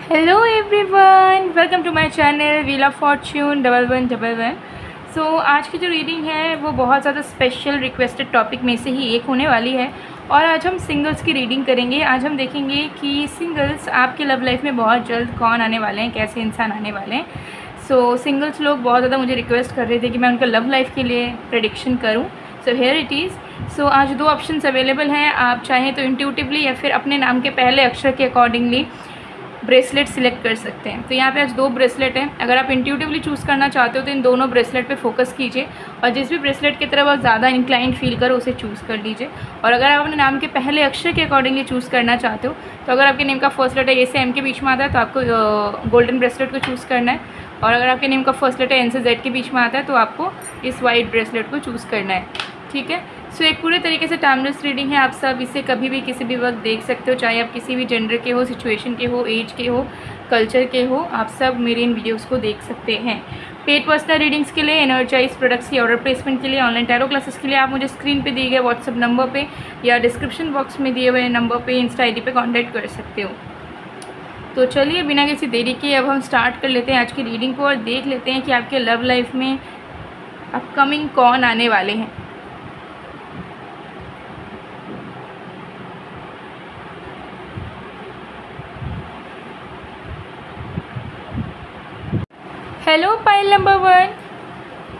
Hello everyone, welcome to my channel wheel of fortune 1111। So आज की जो reading है वो बहुत ज़्यादा स्पेशल रिक्वेस्टेड टॉपिक में से ही एक होने वाली है और आज हम सिंगल्स की रीडिंग करेंगे। आज हम देखेंगे कि सिंगल्स आपके लव लाइफ में बहुत जल्द कौन आने वाले हैं, कैसे इंसान आने वाले हैं। सो सिंगल्स लोग बहुत ज़्यादा मुझे रिक्वेस्ट कर रहे थे कि मैं उनका लव लाइफ के लिए प्रेडिक्शन करूँ। So here it is. So आज दो ऑप्शंस अवेलेबल हैं। आप चाहें तो इंट्यूटिवली या फिर अपने नाम के पहले अक्षर के अकॉर्डिंगली ब्रेसलेट सिलेक्ट कर सकते हैं। तो यहाँ पे आज दो ब्रेसलेट हैं। अगर आप इंट्यूटिवली चूज़ करना चाहते हो तो इन दोनों ब्रेसलेट पे फोकस कीजिए और जिस भी ब्रेसलेट की तरफ आप ज़्यादा इंक्लाइंड फील करो उसे चूज़ कर लीजिए। और अगर आप अपने नाम के पहले अक्षर के अकॉर्डिंगली चूज़ करना चाहते हो तो अगर आपके नेम का फर्स्ट लेटर ए से एम के बीच में आता है तो आपको गोल्डन ब्रेसलेट को चूज़ करना है, और अगर आपके नेम का फर्स्ट लेटर एन से जेड के बीच में आता है तो आपको इस वाइट ब्रेसलेट को चूज़ करना है। ठीक है। सो एक पूरे तरीके से टाइमलेस रीडिंग है। आप सब इसे कभी भी किसी भी वक्त देख सकते हो, चाहे आप किसी भी जेंडर के हो, सिचुएशन के हो, एज के हो, कल्चर के हो, आप सब मेरे इन वीडियोस को देख सकते हैं। पेड पर्सनल रीडिंग्स के लिए, एनर्जाइज प्रोडक्ट्स की ऑर्डर प्लेसमेंट के लिए, ऑनलाइन टैरो क्लासेस के लिए आप मुझे स्क्रीन पे दिए गए व्हाट्सअप नंबर पे या डिस्क्रिप्शन बॉक्स में दिए हुए नंबर पे, इंस्टा ID पे कॉन्टैक्ट कर सकते हो। तो चलिए बिना किसी देरी के अब हम स्टार्ट कर लेते हैं आज की रीडिंग को और देख लेते हैं कि आपके लव लाइफ में अपकमिंग कौन आने वाले हैं। हेलो पाइल नंबर 1,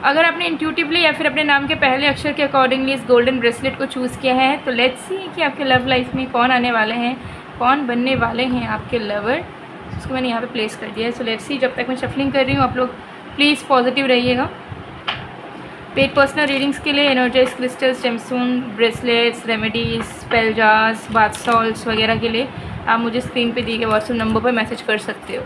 अगर आपने इंट्यूटिवली या फिर अपने नाम के पहले अक्षर के अकॉर्डिंगली इस गोल्डन ब्रेसलेट को चूज़ किया है तो लेट्स सी कि आपके लव लाइफ में कौन आने वाले हैं, कौन बनने वाले हैं आपके लवर। उसको मैंने यहाँ पे प्लेस कर दिया है। So let's see. जब तक मैं शफलिंग कर रही हूँ आप लोग प्लीज़ पॉजिटिव रहिएगा। पेड पर्सनल रीडिंग्स के लिए energize crystals, gemstone, bracelets, remedies, spell jars, bath salts वगैरह के लिए आप मुझे स्क्रीन पे दिए गए व्हाट्सएप नंबर पर मैसेज कर सकते हो।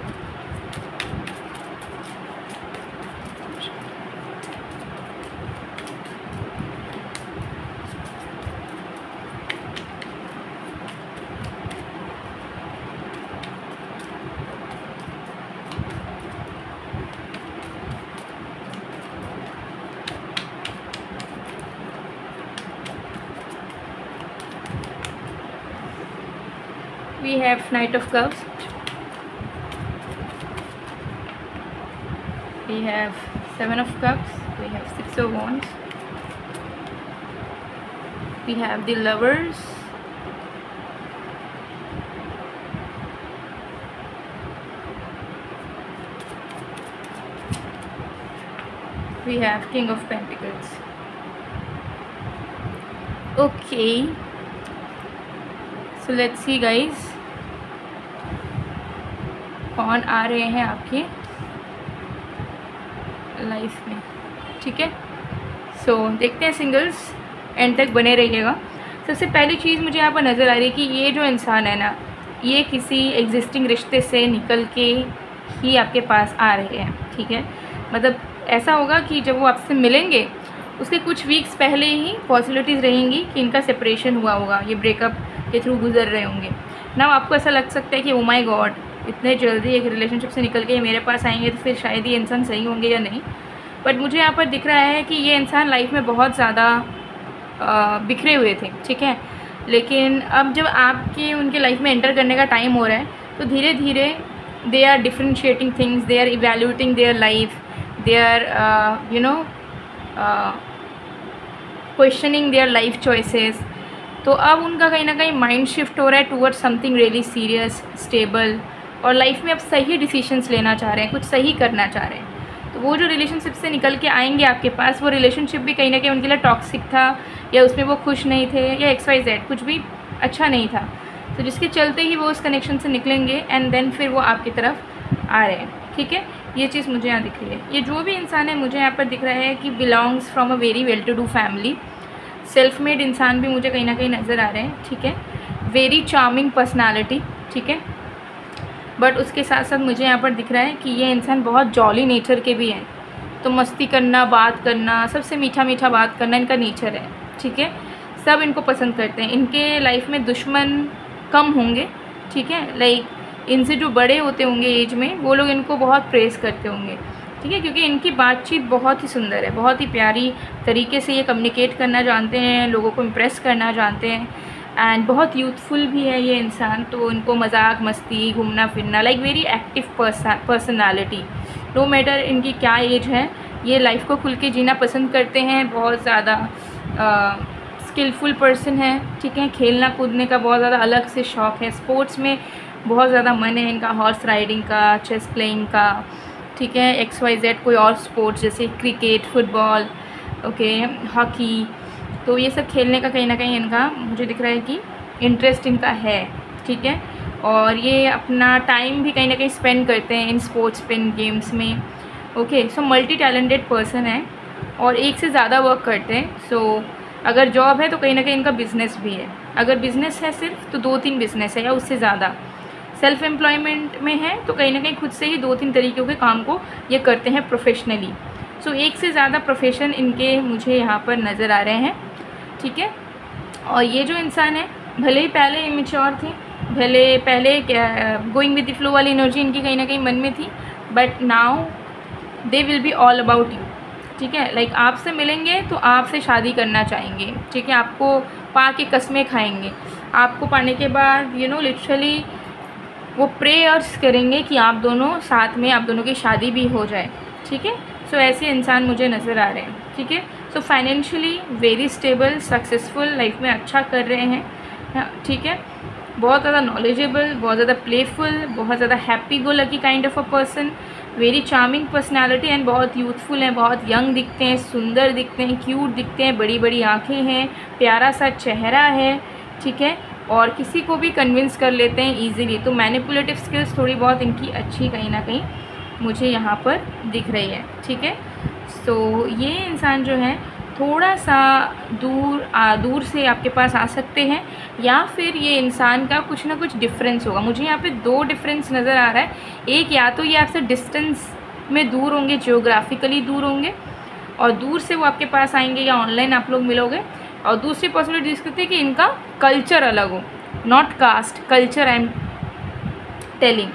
We have Knight of Cups, we have Seven of Cups, we have Six of Wands, we have the Lovers, we have King of Pentacles. Okay, so let's see guys, कौन आ रहे हैं आपके life में। ठीक है। सो देखते हैं सिंगल्स, एंड तक बने रहिएगा। सबसे पहली चीज़ मुझे यहाँ पर नज़र आ रही है कि ये जो इंसान है ना, ये किसी एग्जिस्टिंग रिश्ते से निकल के ही आपके पास आ रहे हैं। ठीक है। मतलब ऐसा होगा कि जब वो आपसे मिलेंगे उसके कुछ वीक्स पहले ही पॉसिबिलिटीज़ रहेंगी कि इनका सेपरेशन हुआ होगा, ये ब्रेकअप के थ्रू गुजर रहे होंगे ना। आपको ऐसा लग सकता है कि ओ माई गॉड, इतने जल्दी एक रिलेशनशिप से निकल के मेरे पास आएंगे तो फिर शायद ये इंसान सही होंगे या नहीं। बट मुझे यहाँ पर दिख रहा है कि ये इंसान लाइफ में बहुत ज़्यादा बिखरे हुए थे। ठीक है। लेकिन अब जब आपके उनके लाइफ में एंटर करने का टाइम हो रहा है तो धीरे धीरे they are differentiating things, they are evaluating their life, they are questioning their life choices. तो अब उनका कहीं ना कहीं माइंड शिफ्ट हो रहा है toward something really serious, stable, और लाइफ में अब सही डिसीजंस लेना चाह रहे हैं, कुछ सही करना चाह रहे हैं। तो वो जो रिलेशनशिप से निकल के आएंगे आपके पास, वो रिलेशनशिप भी कहीं ना कहीं उनके लिए टॉक्सिक था या उसमें वो खुश नहीं थे या XYZ कुछ भी अच्छा नहीं था। तो जिसके चलते ही वो उस कनेक्शन से निकलेंगे एंड देन फिर वो आपकी तरफ आ रहे हैं। ठीक है। ये चीज़ मुझे यहाँ दिख रही है। ये जो भी इंसान है मुझे यहाँ पर दिख रहा है कि belongs from a very well to do family. Self made इंसान भी मुझे कहीं ना कहीं नज़र आ रहे हैं। ठीक है। Very charming personality. ठीक है। बट उसके साथ साथ मुझे यहाँ पर दिख रहा है कि ये इंसान बहुत जॉली नेचर के भी हैं। तो मस्ती करना, बात करना, सबसे मीठा मीठा बात करना इनका नेचर है। ठीक है। सब इनको पसंद करते हैं। इनके लाइफ में दुश्मन कम होंगे। ठीक है। लाइक इनसे जो बड़े होते होंगे एज में वो लोग इनको बहुत प्रेज़ करते होंगे। ठीक है, क्योंकि इनकी बातचीत बहुत ही सुंदर है, बहुत ही प्यारी तरीके से ये कम्युनिकेट करना जानते हैं, लोगों को इम्प्रेस करना जानते हैं। एंड बहुत यूथफुल भी है ये इंसान। तो इनको मजाक मस्ती घूमना फिरना, like very active personality, no matter इनकी क्या एज है, ये लाइफ को खुल के जीना पसंद करते हैं। बहुत ज़्यादा स्किलफुल पर्सन है, ठीक है। खेलना कूदने का बहुत ज़्यादा अलग से शौक़ है, स्पोर्ट्स में बहुत ज़्यादा मन है इनका, हॉर्स राइडिंग का, चेस प्लेइंग का, ठीक है, XYZ कोई और स्पोर्ट्स जैसे क्रिकेट, फुटबॉल, ओके, हॉकी, तो ये सब खेलने का कहीं ना कहीं इनका मुझे दिख रहा है कि इंटरेस्ट इनका है, ठीक है। और ये अपना टाइम भी कहीं ना कहीं स्पेंड करते हैं इन स्पोर्ट्स पे, इन गेम्स में, okay. So multi talented person है और एक से ज़्यादा वर्क करते हैं। सो अगर जॉब है तो कहीं ना कहीं इनका बिज़नेस भी है, अगर बिज़नेस है सिर्फ तो 2-3 बिज़नेस है या उससे ज़्यादा। सेल्फ एम्प्लॉयमेंट में है तो कहीं ना कहीं खुद से ही 2-3 तरीक़ों के काम को ये करते हैं प्रोफेशनली। सो एक से ज़्यादा प्रोफेशन इनके मुझे यहाँ पर नज़र आ रहे हैं, ठीक है। और ये जो इंसान है भले ही पहले इमेच्योर थे, भले पहले गोइंग विद द फ्लो वाली एनर्जी इनकी कहीं ना कहीं मन में थी, but now they will be all about you, ठीक है। लाइक आपसे मिलेंगे तो आपसे शादी करना चाहेंगे, ठीक है। आपको पा के कस्में खाएंगे, आपको पाने के बाद लिटरली वो प्रेयर्स करेंगे कि आप दोनों साथ में, आप दोनों की शादी भी हो जाए, ठीक है। सो ऐसे इंसान मुझे नज़र आ रहे हैं, ठीक है। सो financially very stable, successful, life में अच्छा कर रहे हैं, ठीक है। बहुत ज़्यादा नॉलेजेबल, बहुत ज़्यादा प्लेफुल, बहुत ज़्यादा happy go lucky kind of a person, very charming personality and बहुत यूथफुल हैं, बहुत यंग दिखते हैं, सुंदर दिखते हैं, क्यूट दिखते हैं, बड़ी बड़ी आँखें हैं, प्यारा सा चेहरा है, ठीक है। और किसी को भी कन्विंस कर लेते हैं ईज़िली। तो मैनिपुलेटिव स्किल्स थोड़ी बहुत इनकी अच्छी कहीं ना कहीं मुझे यहाँ पर दिख रही है, ठीक है। सो ये इंसान जो है थोड़ा सा दूर से आपके पास आ सकते हैं, या फिर ये इंसान का कुछ ना कुछ डिफरेंस होगा। मुझे यहाँ पे 2 डिफरेंस नज़र आ रहा है। एक, या तो ये आपसे डिस्टेंस में दूर होंगे, जियोग्राफिकली दूर होंगे और दूर से वो आपके पास आएंगे, या ऑनलाइन आप लोग मिलोगे। और दूसरी पॉसिबिलिटी दिख सकती है कि इनका कल्चर अलग हो, not caste, culture, I am telling,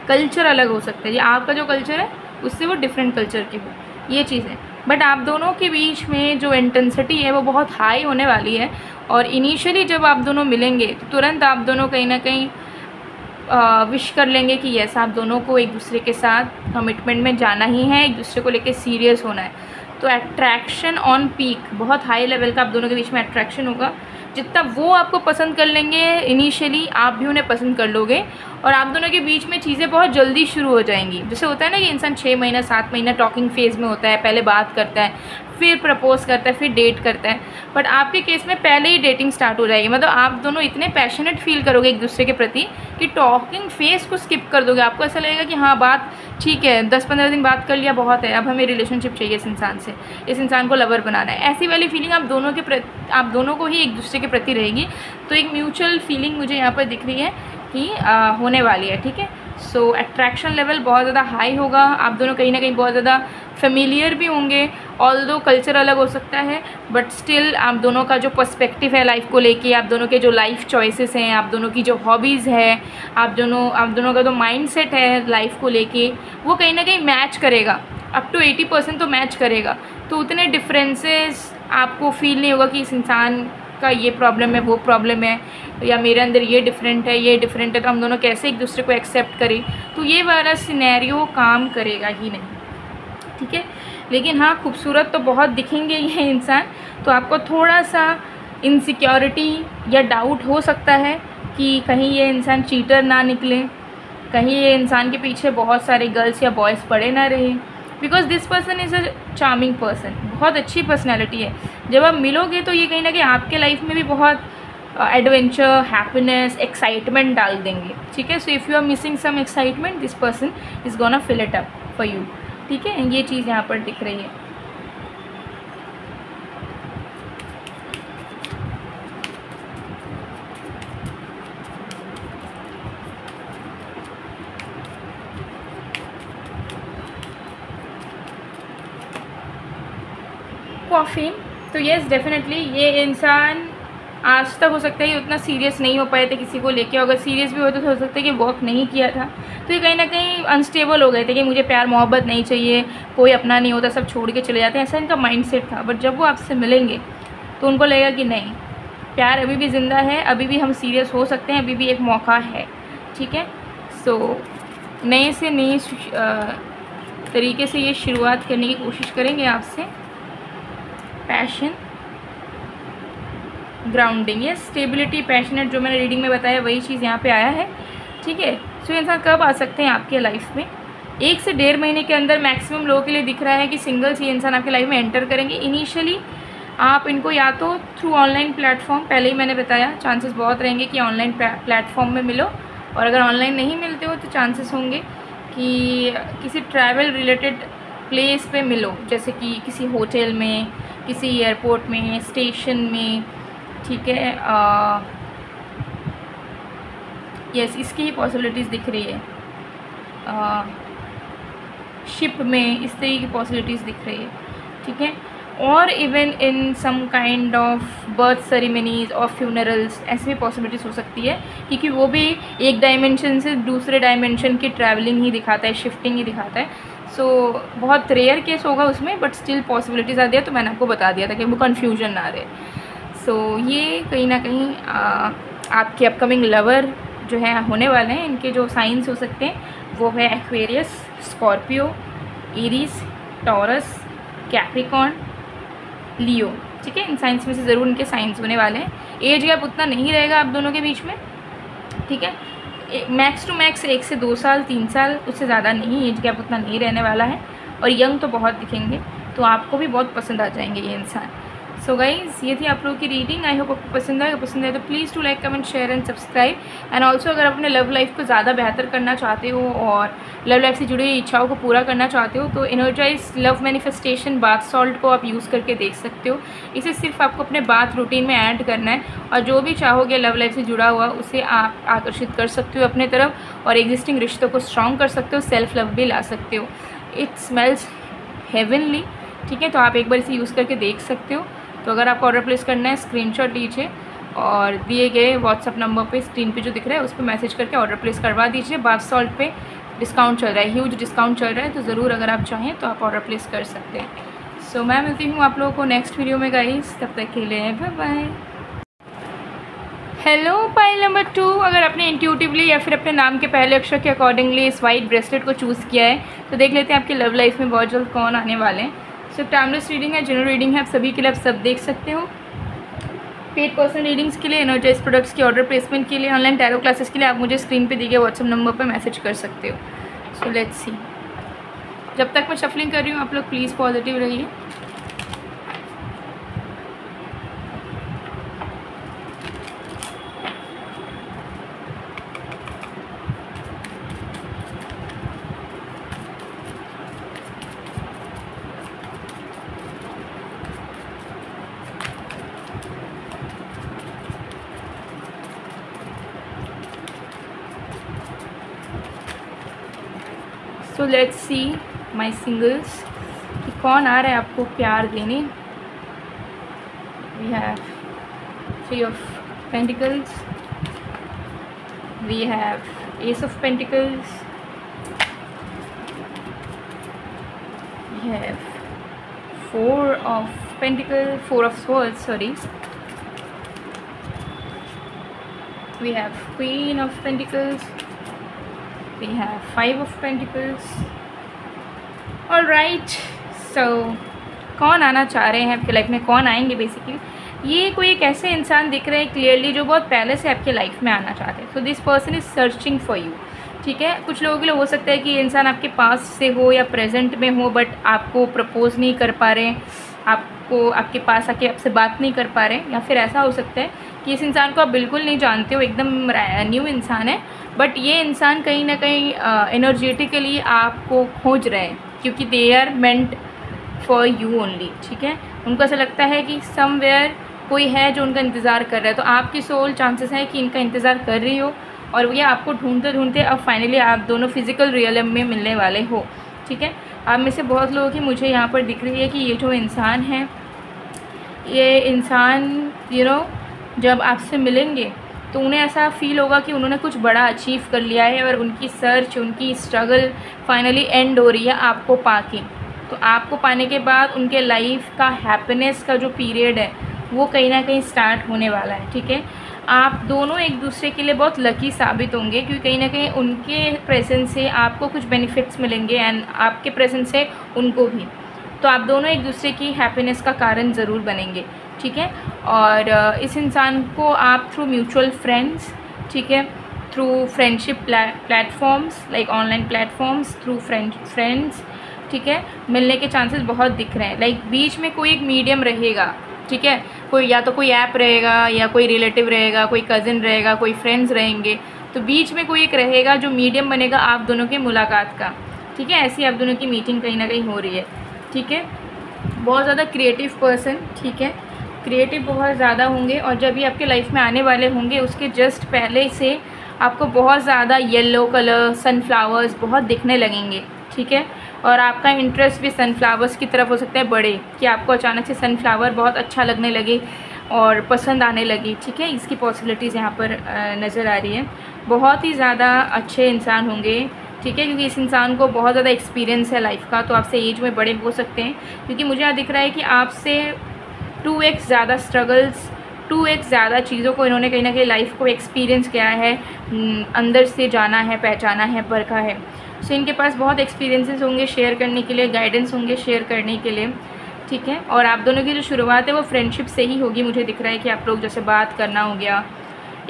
culture अलग हो सकता है। ये आपका जो कल्चर है उससे वो डिफरेंट कल्चर की हो, ये चीज़ है। बट आप दोनों के बीच में जो इंटेंसिटी है वो बहुत हाई होने वाली है। और इनिशियली जब आप दोनों मिलेंगे तो तुरंत आप दोनों कहीं ना कहीं विश कर लेंगे कि यस, आप दोनों को एक दूसरे के साथ कमिटमेंट में जाना ही है, एक दूसरे को लेके सीरियस होना है। तो अट्रैक्शन ऑन पीक, बहुत हाई लेवल का आप दोनों के बीच में अट्रैक्शन होगा। जितना वो आपको पसंद कर लेंगे इनिशियली, आप भी उन्हें पसंद कर लोगे और आप दोनों के बीच में चीज़ें बहुत जल्दी शुरू हो जाएंगी। जैसे होता है ना कि इंसान 6 महीना 7 महीना टॉकिंग फेज़ में होता है, पहले बात करता है, फिर प्रपोज करता है, फिर डेट करता है। बट आपके केस में पहले ही डेटिंग स्टार्ट हो जाएगी। मतलब आप दोनों इतने पैशनेट फील करोगे एक दूसरे के प्रति कि टॉकिंग फेज़ को स्किप कर दोगे। आपको ऐसा लगेगा कि हाँ, बात ठीक है, 10-15 दिन बात कर लिया, बहुत है, अब हमें रिलेशनशिप चाहिए इस इंसान से, इस इंसान को लवर बनाना है। ऐसी वाली फीलिंग आप दोनों को ही एक दूसरे के प्रति रहेगी। तो एक म्यूचुअल फीलिंग मुझे यहाँ पर दिख रही है कि होने वाली है, ठीक है। सो अट्रैक्शन लेवल बहुत ज़्यादा हाई होगा, आप दोनों कहीं ना कहीं बहुत ज़्यादा फेमिलियर भी होंगे। ऑल्दो कल्चर अलग हो सकता है, बट स्टिल आप दोनों का जो पर्सपेक्टिव है लाइफ को लेके, आप दोनों के जो लाइफ चॉइसेस हैं, आप दोनों की जो हॉबीज़ है, आप दोनों का जो माइंडसेट है लाइफ को लेके, वो कहीं ना कहीं मैच करेगा। अप टू 80% तो मैच करेगा। तो उतने डिफरेंसेस आपको फील नहीं होगा कि इस इंसान का ये प्रॉब्लम है, वो प्रॉब्लम है, या मेरे अंदर ये डिफरेंट है, ये डिफरेंट है, तो हम दोनों कैसे एक दूसरे को एक्सेप्ट करें। तो ये वाला सिनेरियो काम करेगा ही नहीं, ठीक है। लेकिन हाँ, खूबसूरत तो बहुत दिखेंगे ये इंसान। तो आपको थोड़ा सा इनसिक्योरिटी या डाउट हो सकता है कि कहीं ये इंसान चीटर ना निकले, कहीं ये इंसान के पीछे बहुत सारे गर्ल्स या बॉयज़ पड़े ना रहे। Because this person is a charming person, बहुत अच्छी पर्सनैलिटी है। जब आप मिलोगे तो ये कहीं ना कहीं आपके लाइफ में भी बहुत एडवेंचर, हैप्पीनेस, एक्साइटमेंट डाल देंगे, ठीक है। So if you are missing some excitement, this person is gonna fill it up for you, ठीक है। ये चीज़ यहाँ पर दिख रही है। कॉफ़ी, तो येस डेफिनेटली ये इंसान आज तक हो सकता है कि उतना सीरियस नहीं हो पाए थे किसी को लेके। अगर सीरियस भी होते तो हो सकता है कि वर्क नहीं किया था। तो ये कहीं ना कहीं अनस्टेबल हो गए थे कि मुझे प्यार मोहब्बत नहीं चाहिए, कोई अपना नहीं होता, सब छोड़ के चले जाते हैं, ऐसा इनका माइंडसेट था। बट जब वो आपसे मिलेंगे तो उनको लगेगा कि नहीं, प्यार अभी भी ज़िंदा है, अभी भी हम सीरियस हो सकते हैं, अभी भी एक मौका है, ठीक है। सो नए से नए तरीके से ये शुरुआत करने की कोशिश करेंगे आपसे। पैशन, ग्राउंडिंग, ये स्टेबिलिटी, पैशनेट, जो मैंने रीडिंग में बताया वही चीज़ यहाँ पे आया है, ठीक है। सो इंसान कब आ सकते हैं आपके लाइफ में? 1 से 1.5 महीने के अंदर मैक्सिमम लोगों के लिए दिख रहा है कि सिंगल्स ये इंसान आपके लाइफ में एंटर करेंगे। इनिशियली आप इनको या तो थ्रू ऑनलाइन प्लेटफॉर्म, पहले ही मैंने बताया, चांसेस बहुत रहेंगे कि ऑनलाइन प्लेटफॉर्म में मिलो, और अगर ऑनलाइन नहीं मिलते हो तो चांसेस होंगे कि किसी ट्रैवल रिलेटेड प्लेस पे मिलो, जैसे कि किसी होटल में, किसी एयरपोर्ट में, स्टेशन में, ठीक है। यस, इसकी ही पॉसिबिलिटीज़ दिख रही है। शिप में इस तरह की पॉसिबिलिटीज़ दिख रही है, ठीक है। और even in some kind of birth ceremonies और फ्यूनरल्स, ऐसी भी पॉसिबिलिटीज़ हो सकती है, क्योंकि वो भी एक डायमेंशन से दूसरे डायमेंशन की ट्रैवलिंग ही दिखाता है, शिफ्टिंग ही दिखाता है। सो बहुत रेयर केस होगा उसमें, बट स्टिल पॉसिबिलिटीज़ आ दिया, तो मैंने आपको बता दिया था कि वो कन्फ्यूजन ना रहे। सो ये कहीं ना कहीं आपके अपकमिंग लवर जो है होने वाले हैं, इनके जो साइंस हो सकते हैं वो है Aquarius, Scorpio, Aries, Taurus, Capricorn, Leo, ठीक है। इन साइंस में से ज़रूर इनके साइंस होने वाले हैं। एज गैप उतना नहीं रहेगा आप दोनों के बीच में, ठीक है। मैक्स टू मैक्स 1 से 2 साल, 3 साल, उससे ज़्यादा नहीं, एज गैप उतना नहीं रहने वाला है। और यंग तो बहुत दिखेंगे, तो आपको भी बहुत पसंद आ जाएंगे ये इंसान। सो गाइज़, ये थी आप लोगों की रीडिंग। आई होप आपको पसंद आए। पसंद आए तो please to like, comment, share and subscribe. And also अगर अपने लव लाइफ को ज़्यादा बेहतर करना चाहते हो और लव लाइफ से जुड़ी हुई इच्छाओं को पूरा करना चाहते हो, तो energize love manifestation bath salt को आप यूज़ करके देख सकते हो। इसे सिर्फ आपको अपने बाथ रूटीन में ऐड करना है, और जो भी चाहोगे लव लाइफ से जुड़ा हुआ उसे आप आकर्षित कर सकते हो अपने तरफ, और एग्जिस्टिंग रिश्तों को स्ट्रॉन्ग कर सकते हो, सेल्फ लव भी ला सकते हो। इट स्मेल्स हेवनली, ठीक है। तो आप एक बार इसे यूज़ करके देख सकते हो। तो अगर आपको ऑर्डर प्लेस करना है, स्क्रीनशॉट लीजिए और दिए गए व्हाट्सअप नंबर पे, स्क्रीन पे जो दिख रहा है उस पर मैसेज करके ऑर्डर प्लेस करवा दीजिए। बाथ सॉल्ट पे डिस्काउंट चल रहा है, ह्यूज डिस्काउंट चल रहा है, तो ज़रूर अगर आप चाहें तो आप ऑर्डर प्लेस कर सकते हैं। सो मैं मिलती हूँ आप लोगों को नेक्स्ट वीडियो में गाइस, तब तक के लिए bye bye. Hello pile number 2, अगर आपने इंट्यूटिवली या फिर अपने नाम के पहले अक्षर के अकॉर्डिंगली इस वाइट ब्रेसलेट को चूज़ किया है, तो देख लेते हैं आपकी लव लाइफ में बहुत जल्द कौन आने वाले हैं। सो टाइमलेस रीडिंग है, जनरल रीडिंग है, आप सभी के लिए आप सब देख सकते हो। पेड पर्सनल रीडिंग्स के लिए, एनर्जाइज प्रोडक्ट्स की ऑर्डर प्लेसमेंट के लिए, ऑनलाइन टैरो क्लासेस के लिए आप मुझे स्क्रीन पे दिए गए व्हाट्सएप नंबर पर मैसेज कर सकते हो। सो लेट्स सी। जब तक मैं शफलिंग कर रही हूँ आप लोग प्लीज़ पॉजिटिव रहिए। सो लेट्स सी माई सिंगल्स कि कौन आ रहा है आपको प्यार देने। We have 3 of pentacles, we have ace of pentacles, we have 4 of pentacle, 4 of swords, sorry, we have queen of pentacles, we have 5 of pentacles. All right, so कौन आना चाह रहे हैं आपके लाइफ में, कौन आएंगे बेसिकली? ये कोई एक ऐसे इंसान दिख रहे हैं क्लियरली जो बहुत पहले से आपके लाइफ में आना चाहते हैं। So this person is searching for you, ठीक है। कुछ लोगों के लिए हो सकता है कि ये इंसान आपके पास से हो या प्रेजेंट में हो, बट आपको प्रपोज नहीं कर पा रहे हैं, आपको आपके पास आके आपसे बात नहीं कर पा रहे हैं। या फिर ऐसा हो सकता है कि इस इंसान को आप बिल्कुल नहीं जानते हो, एकदम न्यू इंसान है, बट ये इंसान कहीं ना कहीं एनर्जेटिकली आपको खोज रहे हैं, क्योंकि they are meant for you only, ठीक है। उनको ऐसा लगता है कि समवेयर कोई है जो उनका इंतज़ार कर रहा है, तो आपकी सोल चांसेस है कि इनका इंतज़ार कर रही हो, और ये आपको ढूंढते ढूंढते अब फाइनली आप दोनों फिज़िकल रियलम में मिलने वाले हो, ठीक है। आप में से बहुत लोगों की मुझे यहाँ पर दिख रही है कि ये जो इंसान है, ये इंसान जब आपसे मिलेंगे तो उन्हें ऐसा फील होगा कि उन्होंने कुछ बड़ा अचीव कर लिया है, और उनकी सर्च, उनकी स्ट्रगल फाइनली एंड हो रही है आपको पाके। तो आपको पाने के बाद उनके लाइफ का हैप्पीनेस का जो पीरियड है वो कहीं ना कहीं स्टार्ट होने वाला है। ठीक है, आप दोनों एक दूसरे के लिए बहुत लकी साबित होंगे, क्योंकि कहीं ना कहीं उनके प्रेजेंस से आपको कुछ बेनिफिट्स मिलेंगे एंड आपके प्रेजेंस से उनको भी। तो आप दोनों एक दूसरे की हैप्पीनेस का कारण ज़रूर बनेंगे। ठीक है, और इस इंसान को आप थ्रू म्यूचुअल फ्रेंड्स, ठीक है, through friendship platforms like online platforms, through friends, ठीक है, मिलने के चांसेस बहुत दिख रहे हैं। लाइक बीच में कोई एक मीडियम रहेगा। ठीक है, कोई या तो कोई ऐप रहेगा, या कोई रिलेटिव रहेगा, कोई कज़िन रहेगा, कोई फ्रेंड्स रहेंगे, तो बीच में कोई एक रहेगा जो मीडियम बनेगा आप दोनों की मुलाकात का। ठीक है, ऐसी आप दोनों की मीटिंग कहीं ना कहीं हो रही है। ठीक है, बहुत ज़्यादा क्रिएटिव पर्सन, ठीक है, क्रिएटिव बहुत ज़्यादा होंगे, और जब ये आपके लाइफ में आने वाले होंगे उसके जस्ट पहले से आपको बहुत ज़्यादा येलो कलर, सनफ्लावर्स बहुत दिखने लगेंगे। ठीक है, और आपका इंटरेस्ट भी सनफ्लावर्स की तरफ हो सकता है बड़े, कि आपको अचानक से सनफ्लावर बहुत अच्छा लगने लगे और पसंद आने लगी। ठीक है, इसकी पॉसिबिलिटीज़ यहाँ पर नज़र आ रही है। बहुत ही ज़्यादा अच्छे इंसान होंगे। ठीक है, क्योंकि इस इंसान को बहुत ज़्यादा एक्सपीरियंस है लाइफ का, तो आपसे एज में बड़े हो सकते हैं, क्योंकि मुझे यहाँ दिख रहा है कि आपसे 2x ज़्यादा स्ट्रगल्स, 2x ज़्यादा चीज़ों को इन्होंने कहीं ना कहीं लाइफ को एक्सपीरियंस किया है, अंदर से जाना है, पहचाना है, परखा है। सो इनके पास बहुत एक्सपीरियंसेस होंगे शेयर करने के लिए, गाइडेंस होंगे शेयर करने के लिए। ठीक है, और आप दोनों की जो शुरुआत है वो फ्रेंडशिप से ही होगी। मुझे दिख रहा है कि आप लोग जैसे बात करना हो गया,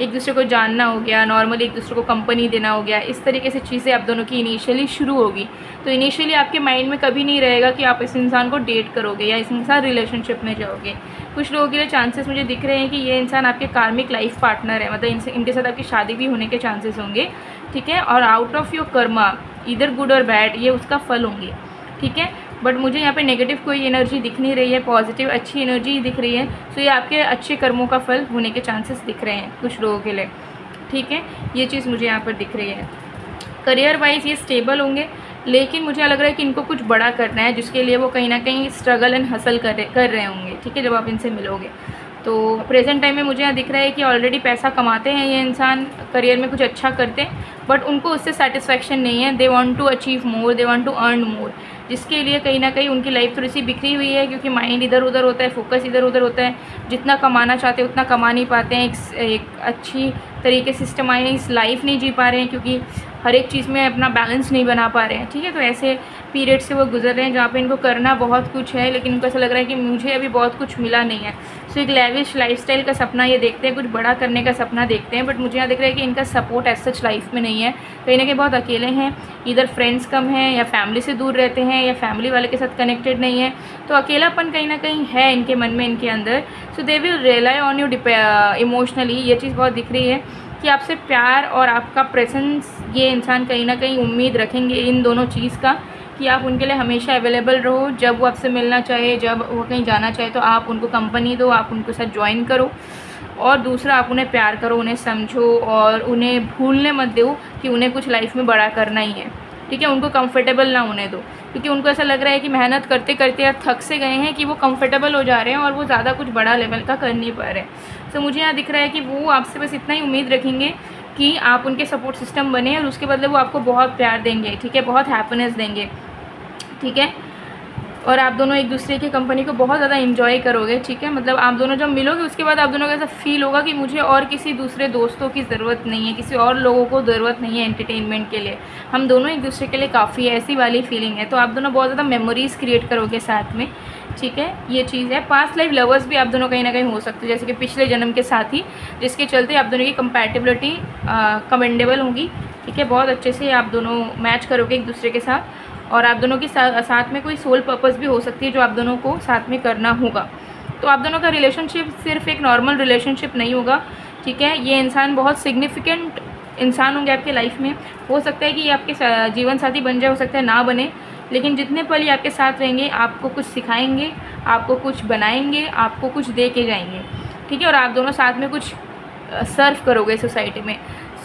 एक दूसरे को जानना हो गया, नॉर्मली एक दूसरे को कंपनी देना हो गया, इस तरीके से चीज़ें आप दोनों की इनिशियली शुरू होगी। तो इनिशियली आपके माइंड में कभी नहीं रहेगा कि आप इस इंसान को डेट करोगे या इस इंसान रिलेशनशिप में जाओगे। कुछ लोगों के लिए चांसेस मुझे दिख रहे हैं कि ये इंसान आपके कार्मिक लाइफ पार्टनर है, मतलब इनके साथ आपकी शादी भी होने के चांसेस होंगे। ठीक है, और आउट ऑफ योर कर्मा, इधर गुड और बैड, ये उसका फल होंगे। ठीक है, बट मुझे यहाँ पे नेगेटिव कोई एनर्जी दिख नहीं रही है, पॉजिटिव अच्छी एनर्जी दिख रही है। सो ये आपके अच्छे कर्मों का फल होने के चांसेस दिख रहे हैं कुछ लोगों के लिए। ठीक है, ये चीज़ मुझे यहाँ पर दिख रही है। करियर वाइज ये स्टेबल होंगे, लेकिन मुझे लग रहा है कि इनको कुछ बड़ा करना है, जिसके लिए वो कहीं ना कहीं स्ट्रगल एंड हसल कर रहे होंगे। ठीक है, जब आप इनसे मिलोगे तो प्रेजेंट टाइम में मुझे यहाँ दिख रहा है कि ऑलरेडी पैसा कमाते हैं ये इंसान, करियर में कुछ अच्छा करते हैं, बट उनको उससे सेटिस्फेक्शन नहीं है। They want to achieve more, they want to earn more, जिसके लिए कहीं ना कहीं उनकी लाइफ थोड़ी सी बिखरी हुई है, क्योंकि माइंड इधर उधर होता है, फोकस इधर उधर होता है। जितना कमाना चाहते हैं उतना कमा नहीं पाते हैं, एक अच्छी तरीके से सिस्टमाइज लाइफ नहीं जी पा रहे हैं, क्योंकि हर एक चीज़ में अपना बैलेंस नहीं बना पा रहे हैं। ठीक है, तो ऐसे पीरियड से वो गुजर रहे हैं जहाँ पे इनको करना बहुत कुछ है, लेकिन इनको ऐसा लग रहा है कि मुझे अभी बहुत कुछ मिला नहीं है। सो एक लेविश लाइफस्टाइल का सपना ये देखते हैं, कुछ बड़ा करने का सपना देखते हैं, बट मुझे यहाँ दिख रहा है कि इनका सपोर्ट एज सच लाइफ में नहीं है। कहीं ना कहीं बहुत अकेले हैं, इधर फ्रेंड्स कम हैं, या फैमिली से दूर रहते हैं, या फैमिली वाले के साथ कनेक्टेड नहीं है, तो अकेलापन कहीं ना कहीं है इनके मन में, इनके अंदर। So they will rely on you emotionally, ये चीज़ बहुत दिख रही है कि आपसे प्यार और आपका प्रेजेंस, ये इंसान कहीं ना कहीं उम्मीद रखेंगे इन दोनों चीज़ का, कि आप उनके लिए हमेशा अवेलेबल रहो। जब वो आपसे मिलना चाहे, जब वो कहीं जाना चाहे, तो आप उनको कंपनी दो, आप उनके साथ ज्वाइन करो। और दूसरा, आप उन्हें प्यार करो, उन्हें समझो, और उन्हें भूलने मत दो कि उन्हें कुछ लाइफ में बड़ा करना ही है। ठीक है, उनको कंफर्टेबल ना होने दो, क्योंकि उनको ऐसा लग रहा है कि मेहनत करते करते यार थक से गए हैं, कि वो कंफर्टेबल हो जा रहे हैं और वो ज़्यादा कुछ बड़ा लेवल का कर नहीं पा रहे। तो मुझे यहाँ दिख रहा है कि वो आपसे बस इतना ही उम्मीद रखेंगे कि आप उनके सपोर्ट सिस्टम बने, और उसके बदले वो आपको बहुत प्यार देंगे। ठीक है, बहुत हैप्पीनेस देंगे। ठीक है, और आप दोनों एक दूसरे की कंपनी को बहुत ज़्यादा एंजॉय करोगे। ठीक है, मतलब आप दोनों जब मिलोगे उसके बाद आप दोनों को ऐसा फील होगा कि मुझे और किसी दूसरे दोस्तों की ज़रूरत नहीं है, किसी और लोगों को ज़रूरत नहीं है एंटरटेनमेंट के लिए, हम दोनों एक दूसरे के लिए काफ़ी है, ऐसी वाली फीलिंग है। तो आप दोनों बहुत ज़्यादा मेमोरीज़ क्रिएट करोगे साथ में। ठीक है, ये चीज़ है। पास्ट लाइफ लवर्स भी आप दोनों कहीं ना कहीं हो सकते हैं, जैसे कि पिछले जन्म के साथी, जिसके चलते आप दोनों की कंपैटिबिलिटी कमेंडेबल होगी। ठीक है, बहुत अच्छे से आप दोनों मैच करोगे एक दूसरे के साथ, और आप दोनों के साथ में कोई सोल पर्पस भी हो सकती है जो आप दोनों को साथ में करना होगा। तो आप दोनों का रिलेशनशिप सिर्फ एक नॉर्मल रिलेशनशिप नहीं होगा। ठीक है, ये इंसान बहुत सिग्निफिकेंट इंसान होंगे आपके लाइफ में। हो सकता है कि ये आपके जीवन साथी बन जाए, हो सकता है ना बने, लेकिन जितने पल ये आपके साथ रहेंगे आपको कुछ सिखाएंगे, आपको कुछ बनाएंगे, आपको कुछ दे के जाएंगे। ठीक है, और आप दोनों साथ में कुछ सर्व करोगे सोसाइटी में।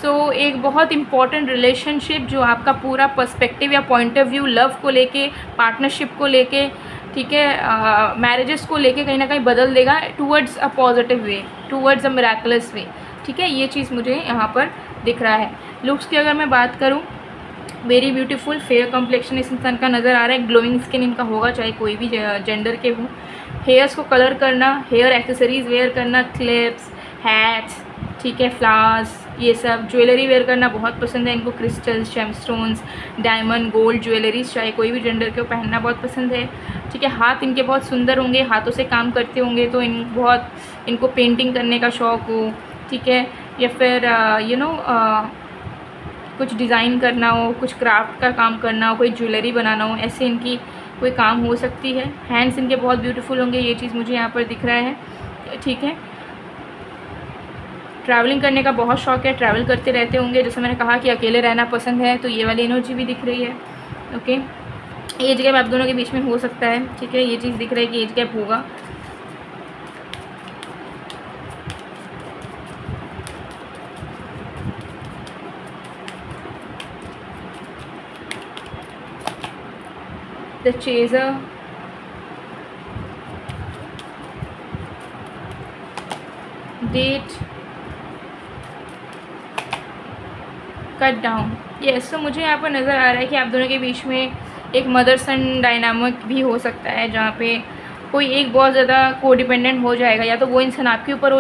सो एक बहुत इंपॉर्टेंट रिलेशनशिप जो आपका पूरा पर्सपेक्टिव या पॉइंट ऑफ व्यू लव को लेके, पार्टनरशिप को लेके, ठीक है, मैरिजेस को लेके कहीं ना कहीं बदल देगा towards a positive way, towards a miraculous way. ठीक है, ये चीज़ मुझे यहाँ पर दिख रहा है। लुक्स की अगर मैं बात करूँ, वेरी ब्यूटीफुल फेयर कॉम्प्लेक्शन इस इंसान का नज़र आ रहा है, ग्लोइंग स्किन इनका होगा, चाहे कोई भी जेंडर के हो। हेयर्स को कलर करना, हेयर एक्सेसरीज़ वेयर करना, क्लिप्स, हैट्स, ठीक है, फ्लावर्स, ये सब ज्वेलरी वेयर करना बहुत पसंद है इनको। Crystals, gemstones, diamond, gold jewelleries, चाहे कोई भी जेंडर के, पहनना बहुत पसंद है, ठीक है। हाथ इनके बहुत सुंदर होंगे, हाथों से काम करते होंगे, तो इनको पेंटिंग करने का शौक़ हो, ठीक है, या फिर कुछ डिज़ाइन करना हो, कुछ क्राफ्ट का काम करना हो, कोई ज्वेलरी बनाना हो, ऐसे इनकी कोई काम हो सकती है। हैंड्स इनके बहुत ब्यूटीफुल होंगे, ये चीज़ मुझे यहाँ पर दिख रहा है, ठीक है। ट्रैवलिंग करने का बहुत शौक़ है, ट्रैवल करते रहते होंगे। जैसे मैंने कहा कि अकेले रहना पसंद है, तो ये वाली एनर्जी भी दिख रही है, ओके। एज गैप आप दोनों के बीच में हो सकता है, ठीक है, ये चीज़ दिख रही है कि एज गैप होगा। The chaser, date, cut down. Yes, तो मुझे यहाँ पर नज़र आ रहा है कि आप दोनों के बीच में एक मदर सन डायनामिक भी हो सकता है, जहाँ पे कोई एक बहुत ज़्यादा कोडिपेंडेंट हो जाएगा, या तो वो इंसान आपके ऊपर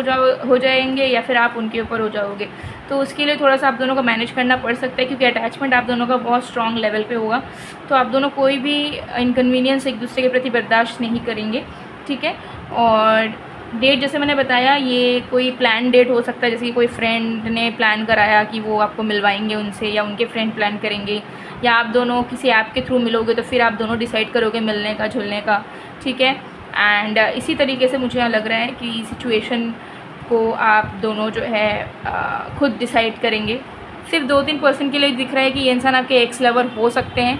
हो जाएंगे, या फिर आप उनके ऊपर हो जाओगे। तो उसके लिए थोड़ा सा आप दोनों को मैनेज करना पड़ सकता है, क्योंकि अटैचमेंट आप दोनों का बहुत स्ट्रॉन्ग लेवल पे होगा। तो आप दोनों कोई भी इनकन्वीनियंस एक दूसरे के प्रति बर्दाश्त नहीं करेंगे, ठीक है। और डेट जैसे मैंने बताया, ये कोई प्लान डेट हो सकता है, जैसे कि कोई फ्रेंड ने प्लान कराया कि वो आपको मिलवाएंगे उनसे, या उनके फ्रेंड प्लान करेंगे, या आप दोनों किसी ऐप के थ्रू मिलोगे, तो फिर आप दोनों डिसाइड करोगे मिलने का, जुलने का, ठीक है। एंड इसी तरीके से मुझे यहाँ लग रहा है कि सिचुएशन को आप दोनों जो है खुद डिसाइड करेंगे। सिर्फ 2-3 पर्सन के लिए दिख रहा है कि ये इंसान आपके एक्स लवर हो सकते हैं,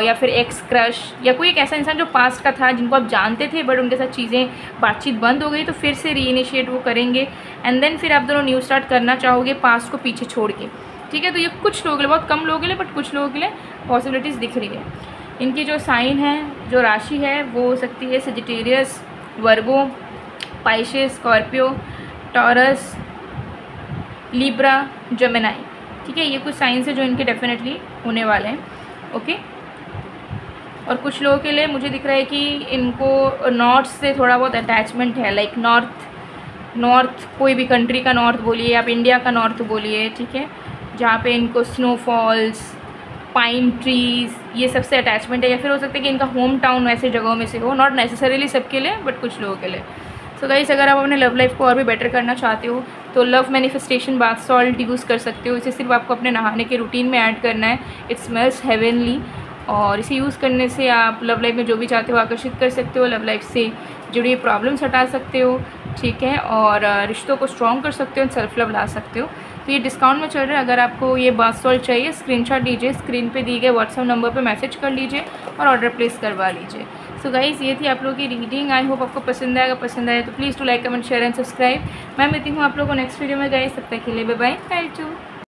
या फिर एक्स क्रश, या कोई एक ऐसा इंसान जो पास्ट का था, जिनको आप जानते थे बट उनके साथ चीज़ें बातचीत बंद हो गई, तो फिर से रीइनिशिएट वो करेंगे। एंड देन फिर आप दोनों न्यू स्टार्ट करना चाहोगे पास्ट को पीछे छोड़ के, ठीक है। तो ये कुछ लोगों के लिए, बहुत कम लोगों के लिए, बट कुछ लोगों के लिए पॉसिबिलिटीज़ दिख रही है। इनकी जो साइन है, जो राशि है, वो हो सकती है Sagittarius, Virgo, Pisces, Scorpio, Taurus, Libra, Gemini, ठीक है। ये कुछ साइंस है जो इनके डेफिनेटली होने वाले हैं, ओके। और कुछ लोगों के लिए मुझे दिख रहा है कि इनको नॉर्थ से थोड़ा बहुत अटैचमेंट है, लाइक नॉर्थ कोई भी कंट्री का नॉर्थ बोलिए, आप इंडिया का नॉर्थ बोलिए, ठीक है, जहाँ पे इनको स्नोफॉल्स, पाइन ट्रीज़, ये सबसे अटैचमेंट है। या फिर हो सकता है कि इनका होम टाउन ऐसे जगहों में से हो, नॉट नेसेसरीली सबके लिए, बट कुछ लोगों के लिए। सो गाइस, अगर आप अपने लव लाइफ को और भी बेटर करना चाहते हो, तो love manifestation bath salt use कर सकते हो। इसे सिर्फ आपको अपने नहाने के रूटीन में ऐड करना है। इट स्मेल्स हेवनली, और इसे यूज़ करने से आप लव लाइफ में जो भी चाहते हो आकर्षित कर सकते हो, लव लाइफ से जुड़ी हुई प्रॉब्लम्स हटा सकते हो, ठीक है, और रिश्तों को स्ट्रॉन्ग कर सकते हो, सेल्फ लव ला सकते हो। तो ये डिस्काउंट में चल रहा है। अगर आपको ये बाथ सॉल्ट चाहिए, स्क्रीनशॉट लीजिए, स्क्रीन पे दिए गए व्हाट्सएप नंबर पे मैसेज कर लीजिए और ऑर्डर प्लेस करवा लीजिए। सो गाइज़, ये थी आप लोगों की रीडिंग। आई होप आपको पसंद आएगा। पसंद आए तो please to like, comment, share and subscribe. मैं मिलती हूँ आप लोगों को नेक्स्ट वीडियो में। गाइस, तब तक के लिए बाय बाय, थैंक यू।